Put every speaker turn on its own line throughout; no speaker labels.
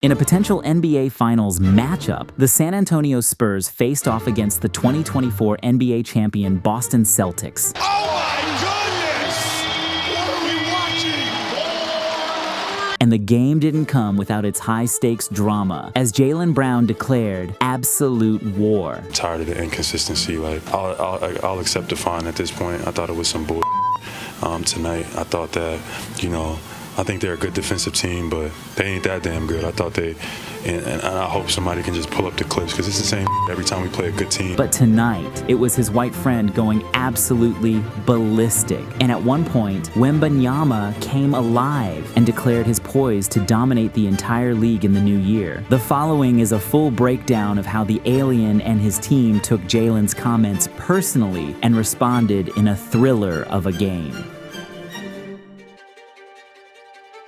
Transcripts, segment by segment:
In a potential NBA Finals matchup, the San Antonio Spurs faced off against the 2024 NBA champion Boston Celtics.
Oh my goodness! What are we watching?
And the game didn't come without its high-stakes drama, as Jaylen Brown declared absolute war.
Tired of the inconsistency. Like I'll accept the fine at this point. I thought it was some bull tonight. I thought that, I think they're a good defensive team, but they ain't that damn good. I thought and I hope somebody can just pull up the clips, because it's the same every time we play a good team.
But tonight, it was his white friend going absolutely ballistic. And at one point, Wembanyama came alive and declared his poise to dominate the entire league in the new year. The following is a full breakdown of how the alien and his team took Jaylen's comments personally and responded in a thriller of a game.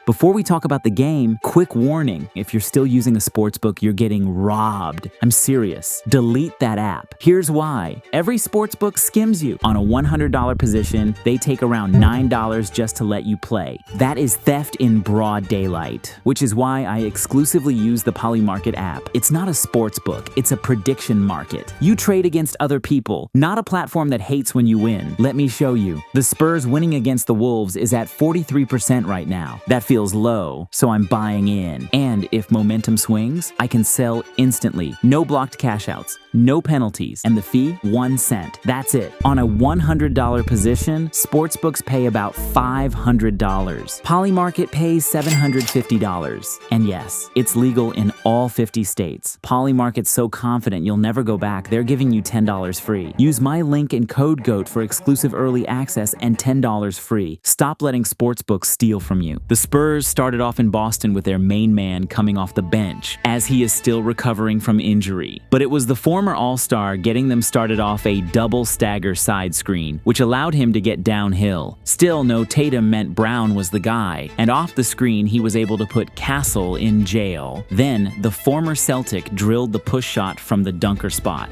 Before we talk about the game, quick warning. If you're still using a sportsbook, you're getting robbed. I'm serious. Delete that app. Here's why. Every sportsbook skims you. On a $100 position, they take around $9 just to let you play. That is theft in broad daylight, which is why I exclusively use the Polymarket app. It's not a sportsbook, it's a prediction market. You trade against other people, not a platform that hates when you win. Let me show you. The Spurs winning against the Wolves is at 43% right now. That feels low, so I'm buying in. And if momentum swings, I can sell instantly. No blocked cash outs, no penalties, and the fee, 1 cent. That's it. On a $100 position, sportsbooks pay about $500. Polymarket pays $750. And yes, it's legal in all 50 states. Polymarket's so confident you'll never go back, they're giving you $10 free. Use my link and code GOAT for exclusive early access and $10 free. Stop letting sportsbooks steal from you. The Spurs started off in Boston with their main man coming off the bench, as he is still recovering from injury. But it was the former All-Star getting them started off a double stagger side screen, which allowed him to get downhill. Still, no Tatum meant Brown was the guy, and off the screen he was able to put Castle in jail. Then, the former Celtic drilled the push shot from the dunker spot.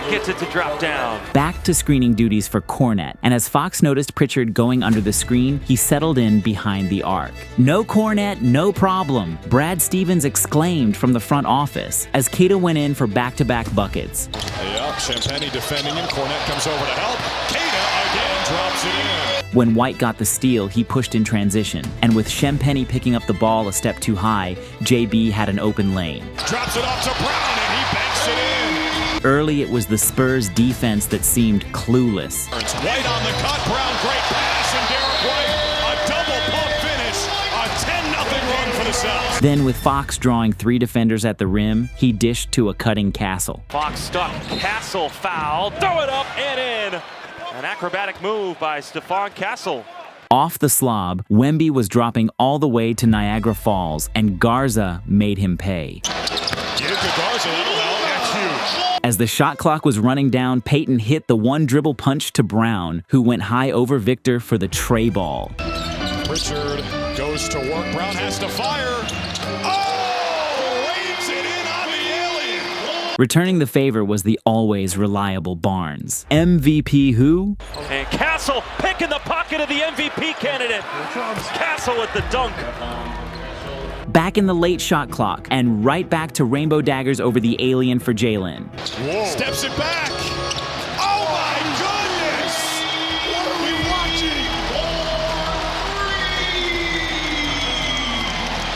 Gets it to drop down.
Back to screening duties for Cornet, and as Fox noticed Pritchard going under the screen, he settled in behind the arc. No Cornet, no problem, Brad Stevens exclaimed from the front office as Keita went in for back-to-back buckets.
Yep, Champagny defending him. Cornet comes over to help. Keita again drops it in.
When White got the steal, he pushed in transition, and with Champagny picking up the ball a step too high, JB had an open lane.
Drops it off to Brown, and he banks it in.
Early, it was the Spurs defense that seemed clueless.
White on the cut, Brown, great pass, and Derek White, a double pump finish, a 10-0 run for the Celtics.
Then with Fox drawing 3 defenders at the rim, he dished to a cutting Castle.
Fox stuck, Castle foul, throw it up and in. An acrobatic move by Stephon Castle.
Off the slob, Wemby was dropping all the way to Niagara Falls, and Garza made him pay.
Get it to Garza, that'll help, that's huge.
As the shot clock was running down, Payton hit the one dribble punch to Brown, who went high over Victor for the tray ball.
Pritchard goes to work. Brown has to fire. Oh! Waves it in on the alien.
Returning the favor was the always reliable Barnes. MVP who?
And Castle picking the pocket of the MVP candidate. Castle with the dunk.
Back in the late shot clock, and right back to rainbow daggers over the alien for Jaylen.
Steps it back. Oh my goodness! What are we watching?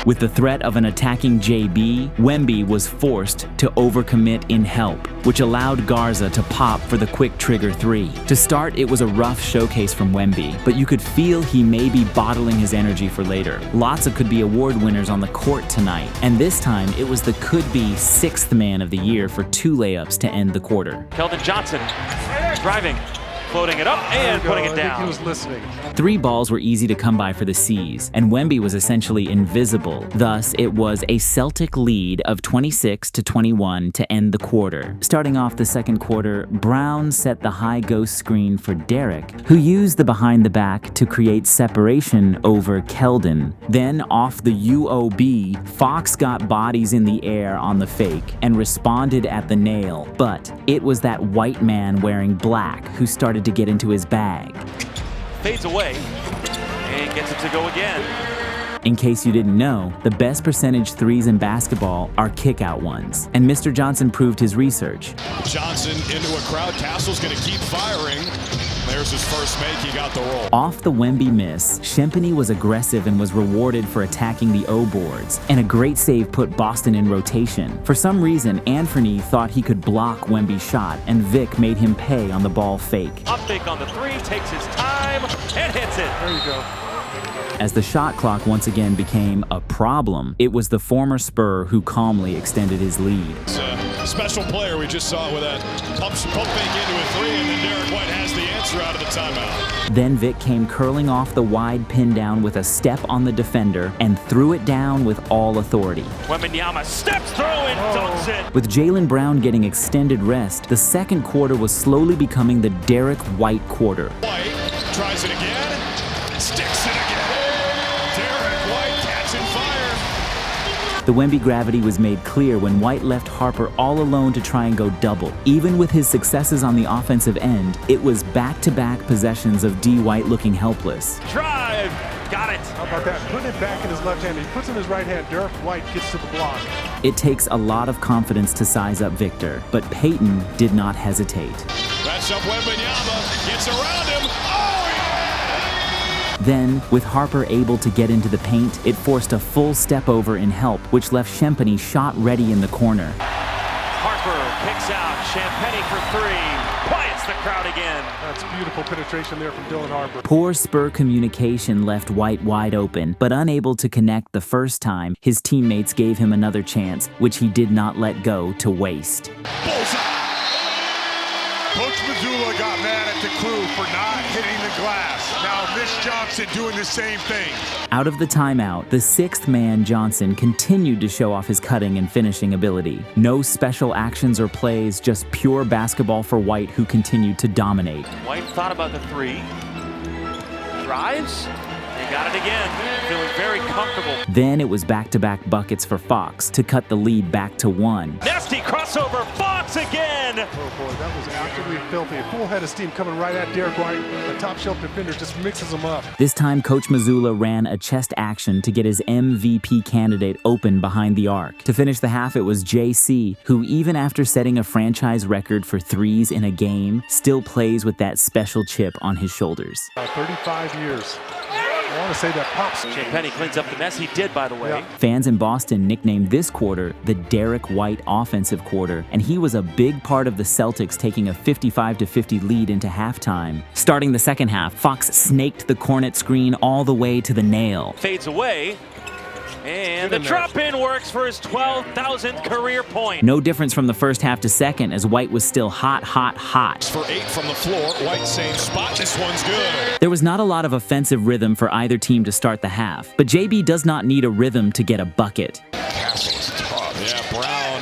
With the threat of an attacking JB, Wemby was forced to overcommit in help, which allowed Garza to pop for the quick trigger 3. To start, it was a rough showcase from Wemby, but you could feel he may be bottling his energy for later. Lots of could-be award winners on the court tonight, and this time it was the could-be 6th man of the year for 2 layups to end the quarter.
Keldon Johnson driving, floating it up and putting it down.
I think he was listening.
3 balls were easy to come by for the C's, and Wemby was essentially invisible. Thus, it was a Celtic lead of 26-21 to end the quarter. Starting off the second quarter, Brown set the high ghost screen for Derek, who used the behind the back to create separation over Keldon. Then off the UOB, Fox got bodies in the air on the fake and responded at the nail, but it was that white man wearing black who started to get into his bag.
Fades away and gets it to go again.
In case you didn't know, the best percentage threes in basketball are kick-out ones, and Mr. Johnson proved his research.
Johnson into a crowd. Castle's going to keep firing. There's his first make. He got the roll.
Off the Wemby miss, Shempany was aggressive and was rewarded for attacking the O boards, and a great save put Boston in rotation. For some reason, Anthony thought he could block Wemby's shot, and Vic made him pay on the ball fake.
Up fake on the three, takes his time, and hits it.
There you go.
As the shot clock once again became a problem, it was the former Spur who calmly extended his lead.
It's a special player. We just saw with that pump fake into a three, and then Derek White has the answer out of the timeout.
Then Vic came curling off the wide pin down with a step on the defender and threw it down with all authority.
Wembanyama steps through and dunks it.
With Jaylen Brown getting extended rest, the second quarter was slowly becoming the Derek White quarter.
White tries it again, sticks it again. Derek White catching fire.
The Wemby gravity was made clear when White left Harper all alone to try and go double. Even with his successes on the offensive end, it was back-to-back possessions of D. White looking helpless.
Drive, got it.
How about that? Putting it back in his left hand. He puts in his right hand. Derek White gets to the block.
It takes a lot of confidence to size up Victor, but Peyton did not hesitate.
That's up Wembanyama. Gets around him. Oh, yeah!
Then, with Harper able to get into the paint, it forced a full step over in help, which left Shempany shot ready in the corner.
Harper kicks out, Champagny for three. Quiets the crowd again.
That's beautiful penetration there from Dylan Harper.
Poor Spur communication left White wide open, but unable to connect the first time, his teammates gave him another chance, which he did not let go to waste.
Bullseye.
Coach Mazzulla got mad at the crew for not hitting the glass. Now Mitch Johnson doing the same thing.
Out of the timeout, the sixth man, Johnson, continued to show off his cutting and finishing ability. No special actions or plays, just pure basketball for White, who continued to dominate.
White thought about the three. Drives. They got it again. Feeling very comfortable.
Then it was back-to-back buckets for Fox to cut the lead back to 1.
Nasty crossover. Fox again.
Oh boy, that was absolutely filthy. A full head of steam coming right at Derek White. The top shelf defender just mixes them up.
This time, Coach Mazzulla ran a chest action to get his MVP candidate open behind the arc. To finish the half, it was JC, who even after setting a franchise record for threes in a game, still plays with that special chip on his shoulders.
35 years. I want to say that pops.
Champagny cleans up the mess. He did, by the way.
Yeah.
Fans in Boston nicknamed this quarter the Derek White offensive quarter, and he was a big part of the Celtics taking a 55-50 lead into halftime. Starting the second half, Fox snaked the cornet screen all the way to the nail.
Fades away. And the drop-in works for his 12,000th career point.
No difference from the first half to second, as White was still hot, hot, hot.
For 8 from the floor. White same spot. This one's good.
There was not a lot of offensive rhythm for either team to start the half, but JB does not need a rhythm to get a bucket.
Castle's tough. Yeah, Brown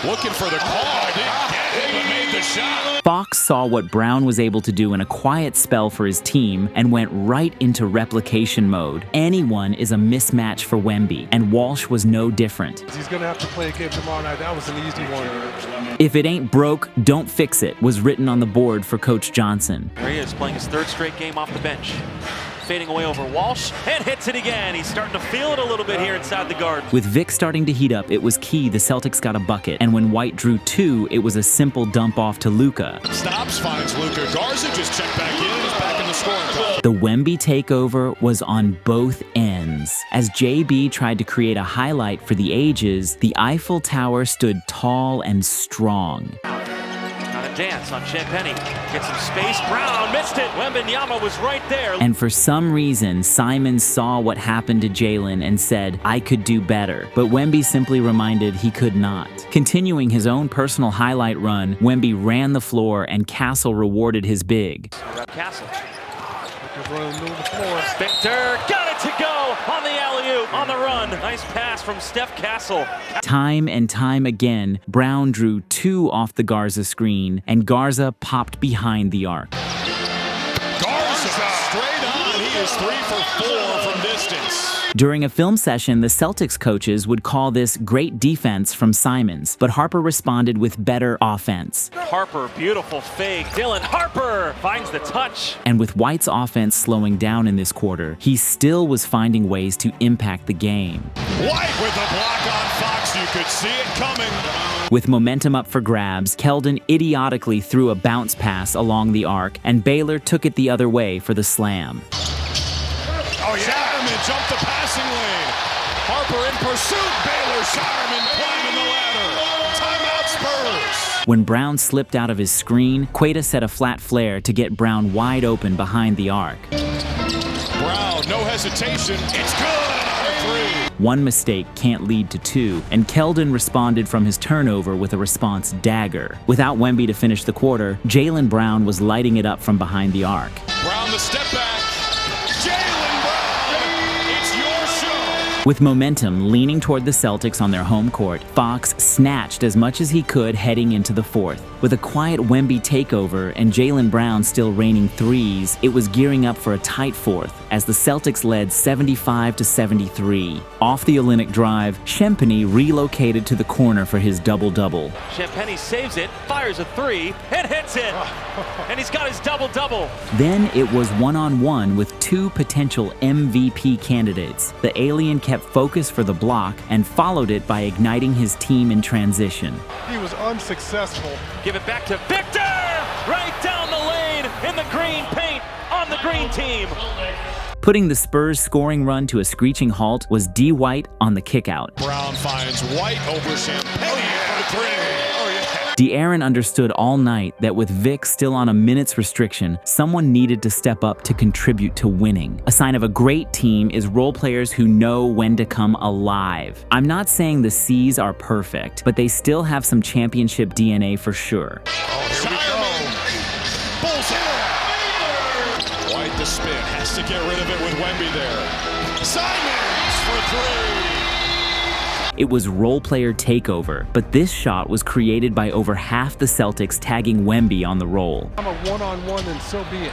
looking for the call. Didn't get it, but made the shot.
Fox saw what Brown was able to do in a quiet spell for his team and went right into replication mode. Anyone is a mismatch for Wemby, and Walsh was no different.
He's going to have to play a game tomorrow night. That was an easy one.
If it ain't broke, don't fix it, was written on the board for Coach Johnson.
There he is, playing his third straight game off the bench. Fading away over Walsh, and hits it again. He's starting to feel it a little bit here inside the Garden.
With Vic starting to heat up, it was key the Celtics got a bucket, and when White drew 2, it was a simple dump off to Luka.
Stops, finds Luka. Garza just checked back in. He's back in the scoring column.
The Wemby takeover was on both ends. As JB tried to create a highlight for the ages, the Eiffel Tower stood tall and strong.
Dance on Champagny. Gets some space. Brown missed it. Wembanyama was right there.
And for some reason, Simon saw what happened to Jaylen and said, I could do better. But Wemby simply reminded he could not. Continuing his own personal highlight run, Wemby ran the floor and Castle rewarded his big.
Castle.
Running the middle of the floor.
Victor got it to go on the alley-oop, on the run. Nice pass from Steph Castle.
Time and time again, Brown drew 2 off the Garza screen, and Garza popped behind the arc.
Garza straight on. He is 3 for 4 from distance.
During a film session, the Celtics coaches would call this great defense from Simons, but Harper responded with better offense.
Harper, beautiful fake. Dylan Harper finds the touch.
And with White's offense slowing down in this quarter, he still was finding ways to impact the game.
White with the block on Fox. You could see it coming.
With momentum up for grabs, Keldon idiotically threw a bounce pass along the arc, and Baylor took it the other way for the slam.
Oh, yeah. Shireman jumped the passing lane. Harper in pursuit. Baylor, Shireman climbing the ladder. Timeout Spurs.
When Brown slipped out of his screen, Queta set a flat flare to get Brown wide open behind the arc.
Brown, no hesitation. It's good. Another 3.
One mistake can't lead to 2, and Keldon responded from his turnover with a response dagger. Without Wemby to finish the quarter, Jaylen Brown was lighting it up from behind the arc.
Brown the step back. Jaylen Brown, it's your show.
With momentum leaning toward the Celtics on their home court, Fox snatched as much as he could heading into the fourth. With a quiet Wemby takeover and Jaylen Brown still raining threes, it was gearing up for a tight fourth as the Celtics led 75-73. Off the Olynyk drive, Shempany relocated to the corner for his double-double.
Shempany saves it, fires a 3, and hits it. And he's got his double-double.
Then it was one-on-one with 2 potential MVP candidates. The alien kept focus for the block and followed it by igniting his team in transition.
He was unsuccessful.
Give it back to Victor! Right down the lane in the green paint on the green team.
Putting the Spurs' scoring run to a screeching halt was D. White on the kickout.
Brown finds White over Champagne for 3. Oh, yeah.
De'Aaron understood all night that with Vic still on a minutes restriction, someone needed to step up to contribute to winning. A sign of a great team is role players who know when to come alive. I'm not saying the C's are perfect, but they still have some championship DNA for sure.
Oh, here we go. Bullseye. White the spin. Has to get rid of it with Wemby there. Simons for 3.
It was role player takeover, but this shot was created by over half the Celtics tagging Wemby on the roll.
I'm a one-on-one, and so be it.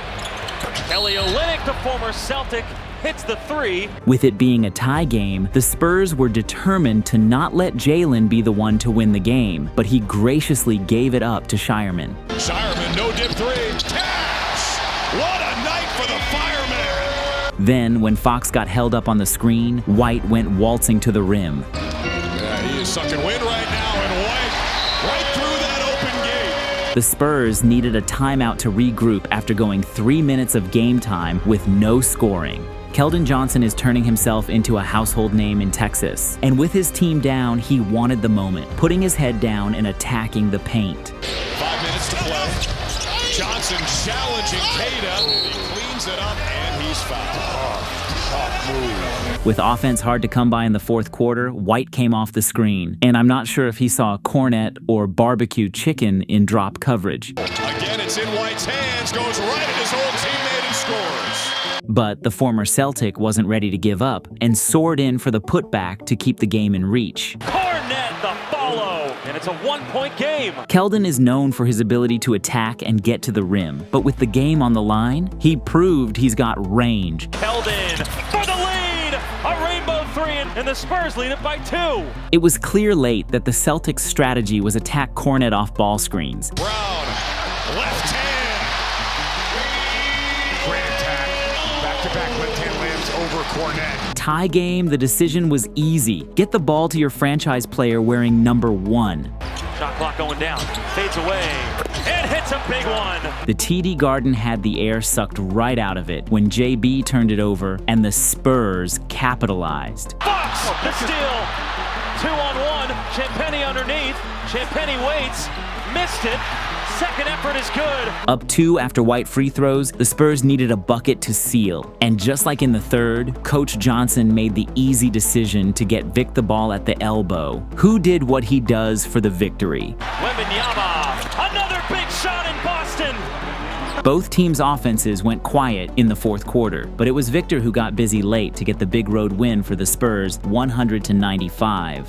Kelly Olynyk, the former Celtic, hits the 3.
With it being a tie game, the Spurs were determined to not let Jaylen be the one to win the game, but he graciously gave it up to Shireman.
Shireman, no dip 3. Cash! What a night for the fireman!
Then, when Fox got held up on the screen, White went waltzing to the rim.
Yeah, he is sucking wind right now, and White right through that open gate.
The Spurs needed a timeout to regroup after going 3 minutes of game time with no scoring. Keldon Johnson is turning himself into a household name in Texas. And with his team down, he wanted the moment, putting his head down and attacking the paint.
5 minutes to play. Johnson challenging Queta. He cleans it up, and he's fouled. Tough move.
With offense hard to come by in the fourth quarter, White came off the screen. And I'm not sure if he saw cornet or barbecue chicken in drop coverage.
Again, it's in White's hands, goes right at his old teammate and scores.
But the former Celtic wasn't ready to give up and soared in for the putback to keep the game in reach.
Cornet the follow, and it's a 1-point game.
Keldon is known for his ability to attack and get to the rim, but with the game on the line, he proved he's got range.
Keldon for the lead, a rainbow 3, and the Spurs lead it by 2.
It was clear late that the Celtics' strategy was attack Cornet off ball screens.
Brown, left hand.
Great attack. Back-to-back left-hand lands over Cornet.
Tie game, the decision was easy. Get the ball to your franchise player wearing number 1.
Shot clock going down, fades away, and hits a big one.
The TD Garden had the air sucked right out of it when JB turned it over and the Spurs capitalized.
Fox, the steal. 2-on-1, Champagne underneath. Champagne waits, missed it. Second effort is good.
Up 2 after White free throws, the Spurs needed a bucket to seal. And just like in the third, Coach Johnson made the easy decision to get Vic the ball at the elbow. Who did what he does for the victory?
Wembanyama, another big shot in Boston.
Both teams' offenses went quiet in the fourth quarter, but it was Victor who got busy late to get the big road win for the Spurs, 100-95.